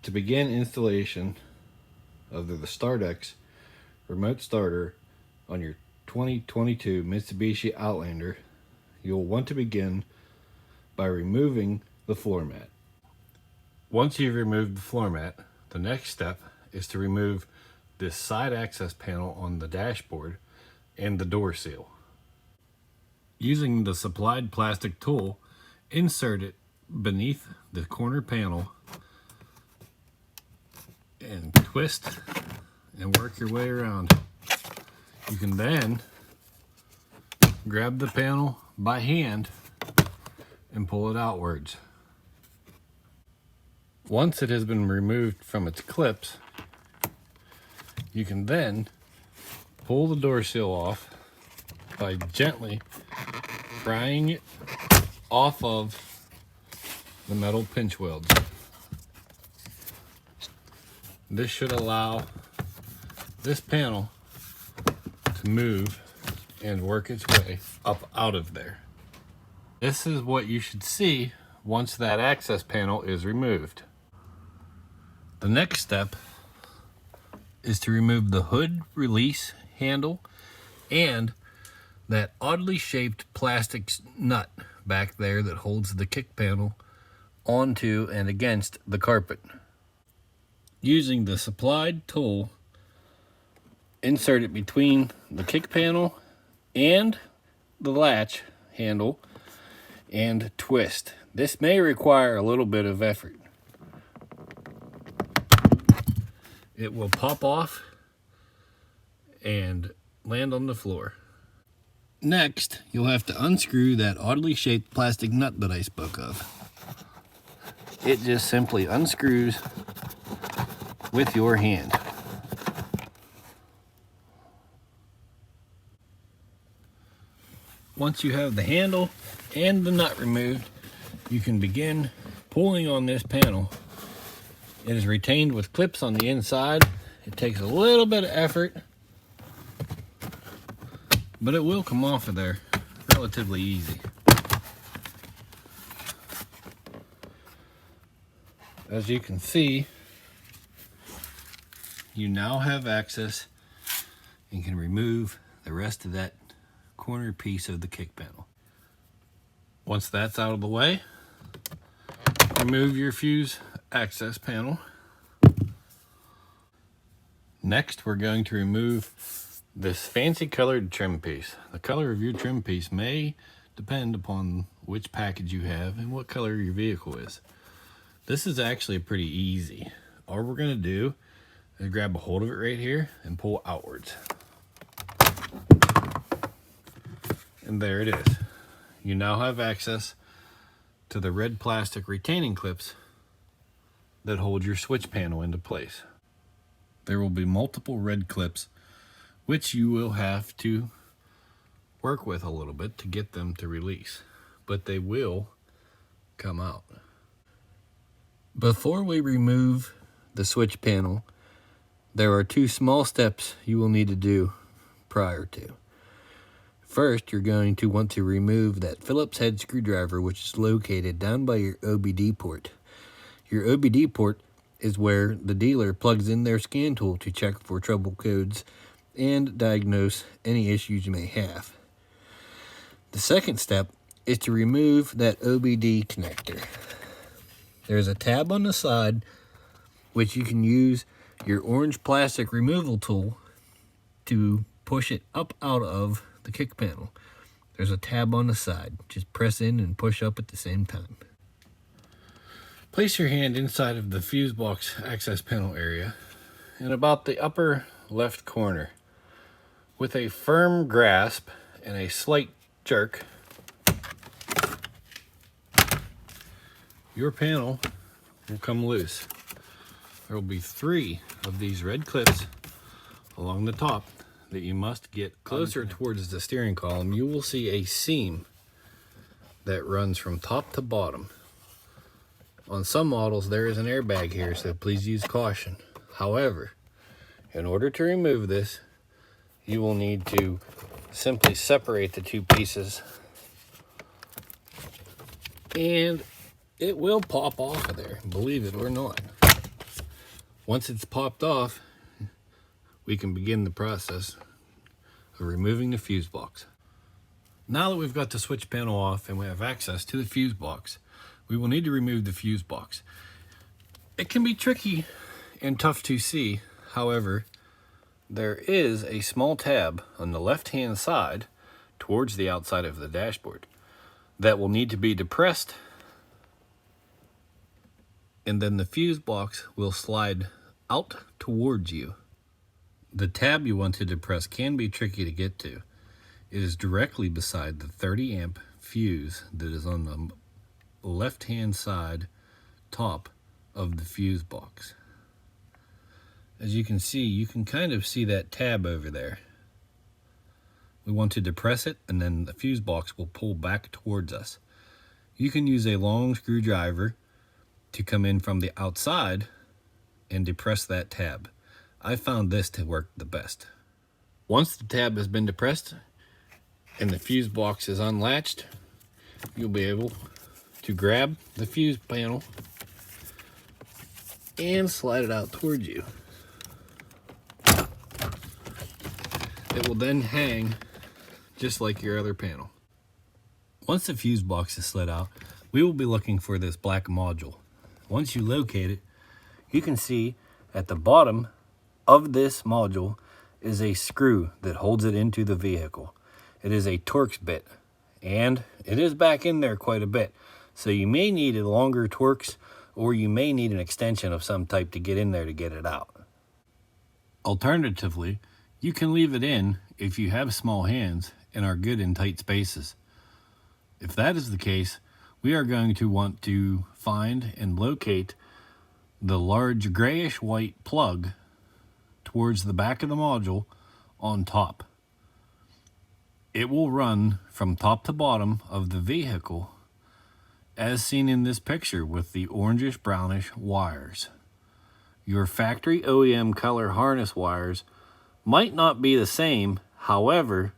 To begin installation of the Start-X remote starter on your 2022 Mitsubishi Outlander, you'll want to begin by removing the floor mat. Once you've removed the floor mat, the next step is to remove this side access panel on the dashboard and the door seal. Using the supplied plastic tool, insert it beneath the corner panel and twist and work your way around. You can then grab the panel by hand and pull it outwards. Once it has been removed from its clips, you can then pull the door seal off by gently prying it off of the metal pinch welds. This should allow this panel to move and work its way up out of there. This is what you should see once that access panel is removed. The next step is to remove the hood release handle and that oddly shaped plastic nut back there that holds the kick panel onto and against the carpet. Using the supplied tool, insert it between the kick panel and the latch handle and twist. This may require a little bit of effort. It will pop off and land on the floor. Next, you'll have to unscrew that oddly shaped plastic nut that I spoke of. It just simply unscrews with your hand. Once you have the handle and the nut removed, you can begin pulling on this panel. It is retained with clips on the inside. It takes a little bit of effort, but it will come off of there relatively easy. As you can see, you now have access and can remove the rest of that corner piece of the kick panel. Once that's out of the way, remove your fuse access panel. Next, we're going to remove this fancy colored trim piece. The color of your trim piece may depend upon which package you have and what color your vehicle is. This is actually pretty easy. All we're going to do is grab a hold of it right here and pull outwards. And there it is. You now have access to the red plastic retaining clips that hold your switch panel into place. There will be multiple red clips which you will have to work with a little bit to get them to release, but they will come out. Before we remove the switch panel, there are two small steps you will need to do prior to. First, you're going to want to remove that Phillips head screwdriver, which is located down by your OBD port. Your OBD port is where the dealer plugs in their scan tool to check for trouble codes and diagnose any issues you may have. The second step is to remove that OBD connector. There's a tab on the side which you can use your orange plastic removal tool to push it up out of the kick panel. There's a tab on the side. Just press in and push up at the same time. Place your hand inside of the fuse box access panel area in about the upper left corner. With a firm grasp and a slight jerk, your panel will come loose. There will be 3 of these red clips along the top that you must get closer towards the steering column. You will see a seam that runs from top to bottom. On some models there is an airbag here, so please use caution. However, in order to remove this, you will need to simply separate the 2 pieces and it will pop off of there, believe it or not. Once it's popped off, we can begin the process of removing the fuse box. Now that we've got the switch panel off and we have access to the fuse box, we will need to remove the fuse box. It can be tricky and tough to see. However, there is a small tab on the left-hand side towards the outside of the dashboard that will need to be depressed, and then the fuse box will slide out towards you. The tab you want to depress can be tricky to get to. It is directly beside the 30 amp fuse that is on the left-hand side top of the fuse box. As you can see, you can kind of see that tab over there. We want to depress it, and then the fuse box will pull back towards us. You can use a long screwdriver to come in from the outside and depress that tab. I found this to work the best. Once the tab has been depressed and the fuse box is unlatched, you'll be able to grab the fuse panel and slide it out towards you. It will then hang just like your other panel. Once the fuse box is slid out, we will be looking for this black module. Once you locate it, you can see at the bottom of this module is a screw that holds it into the vehicle. It is a Torx bit, and it is back in there quite a bit. So you may need a longer Torx, or you may need an extension of some type to get in there to get it out. Alternatively, you can leave it in if you have small hands and are good in tight spaces. If that is the case, we are going to want to find and locate the large grayish white plug towards the back of the module on top. It will run from top to bottom of the vehicle as seen in this picture with the orangish brownish wires. Your factory OEM color harness wires might not be the same, however,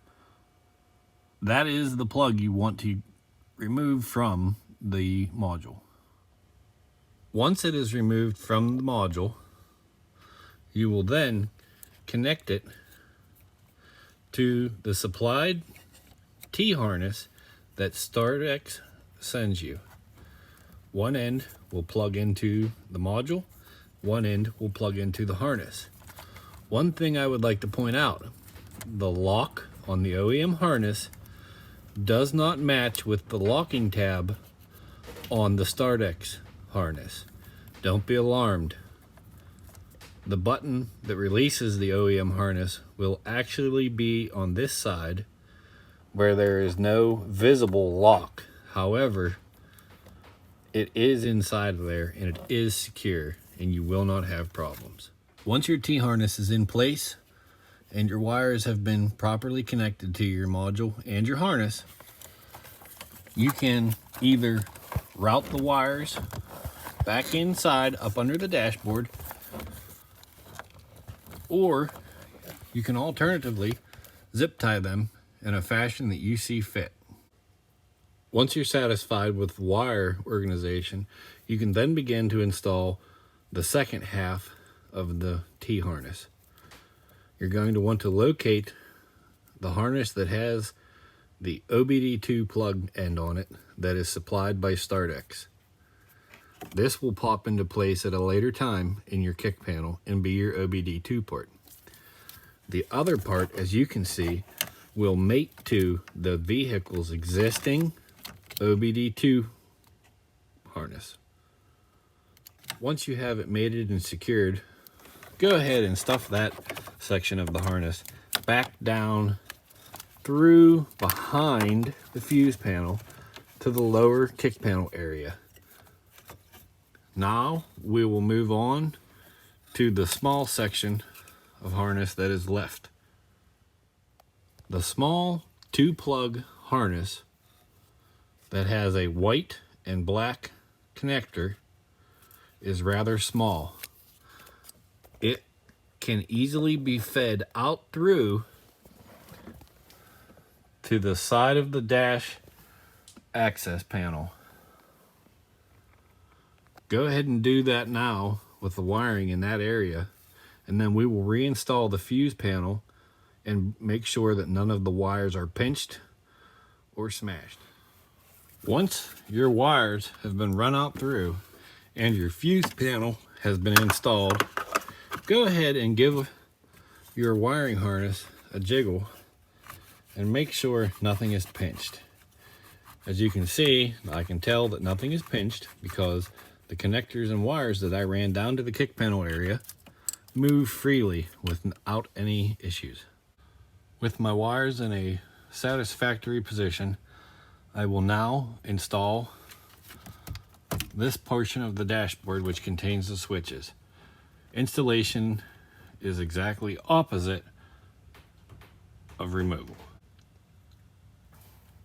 that is the plug you want to remove from the module. Once it is removed from the module, you will then connect it to the supplied T-harness that Start-X sends you. One end will plug into the module, one end will plug into the harness. One thing I would like to point out, the lock on the OEM harness does not match with the locking tab on the Start-X harness. Don't be alarmed. The button that releases the OEM harness will actually be on this side where there is no visible lock. However, it is inside of there and it is secure and you will not have problems. Once your T-harness is in place and your wires have been properly connected to your module and your harness, you can either route the wires back inside up under the dashboard, or you can alternatively zip tie them in a fashion that you see fit. Once you're satisfied with wire organization, you can then begin to install the second half of the T-harness. You're going to want to locate the harness that has the OBD2 plug end on it that is supplied by Start-X. This will pop into place at a later time in your kick panel and be your OBD2 port. The other part, as you can see, will mate to the vehicle's existing OBD2 harness. Once you have it mated and secured, go ahead and stuff that section of the harness back down through behind the fuse panel to the lower kick panel area. Now we will move on to the small section of harness that is left. The small 2-plug harness that has a white and black connector is rather small. It can easily be fed out through to the side of the dash access panel. Go ahead and do that now with the wiring in that area, and then we will reinstall the fuse panel and make sure that none of the wires are pinched or smashed. Once your wires have been run out through and your fuse panel has been installed, go ahead and give your wiring harness a jiggle and make sure nothing is pinched. As you can see, I can tell that nothing is pinched because the connectors and wires that I ran down to the kick panel area move freely without any issues. With my wires in a satisfactory position, I will now install this portion of the dashboard which contains the switches. Installation is exactly opposite of removal.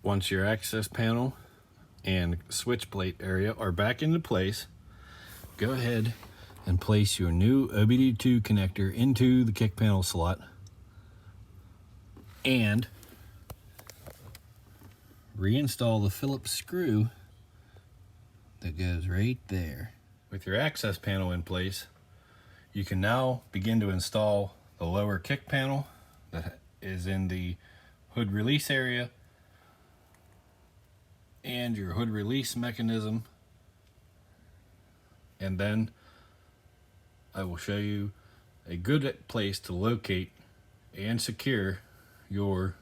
Once your access panel and switch plate area are back into place, go ahead and place your new OBD2 connector into the kick panel slot and reinstall the Phillips screw that goes right there. With your access panel in place, you can now begin to install the lower kick panel that is in the hood release area and your hood release mechanism, and then I will show you a good place to locate and secure your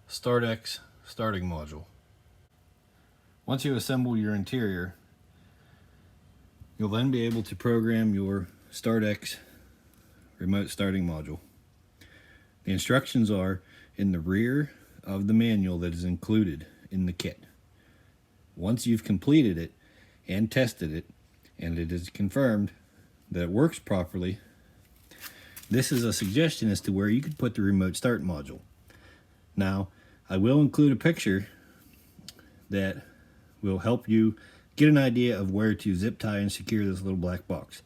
Start-X starting module. Once you assemble your interior, you'll then be able to program your Start-X remote starting module. The instructions are in the rear of the manual that is included in the kit. Once you've completed it and tested it, and it is confirmed that it works properly, this is a suggestion as to where you could put the remote start module. Now, I will include a picture that will help you get an idea of where to zip tie and secure this little black box.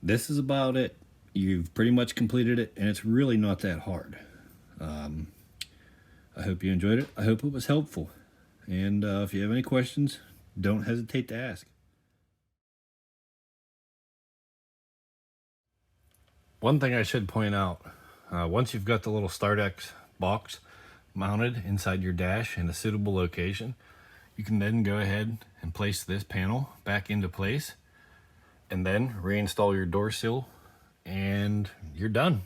This is about it. You've pretty much completed it, and it's really not that hard. I hope you enjoyed it. I hope it was helpful. And if you have any questions, don't hesitate to ask. One thing I should point out, once you've got the little Start-X box mounted inside your dash in a suitable location, you can then go ahead and place this panel back into place and then reinstall your door sill and you're done.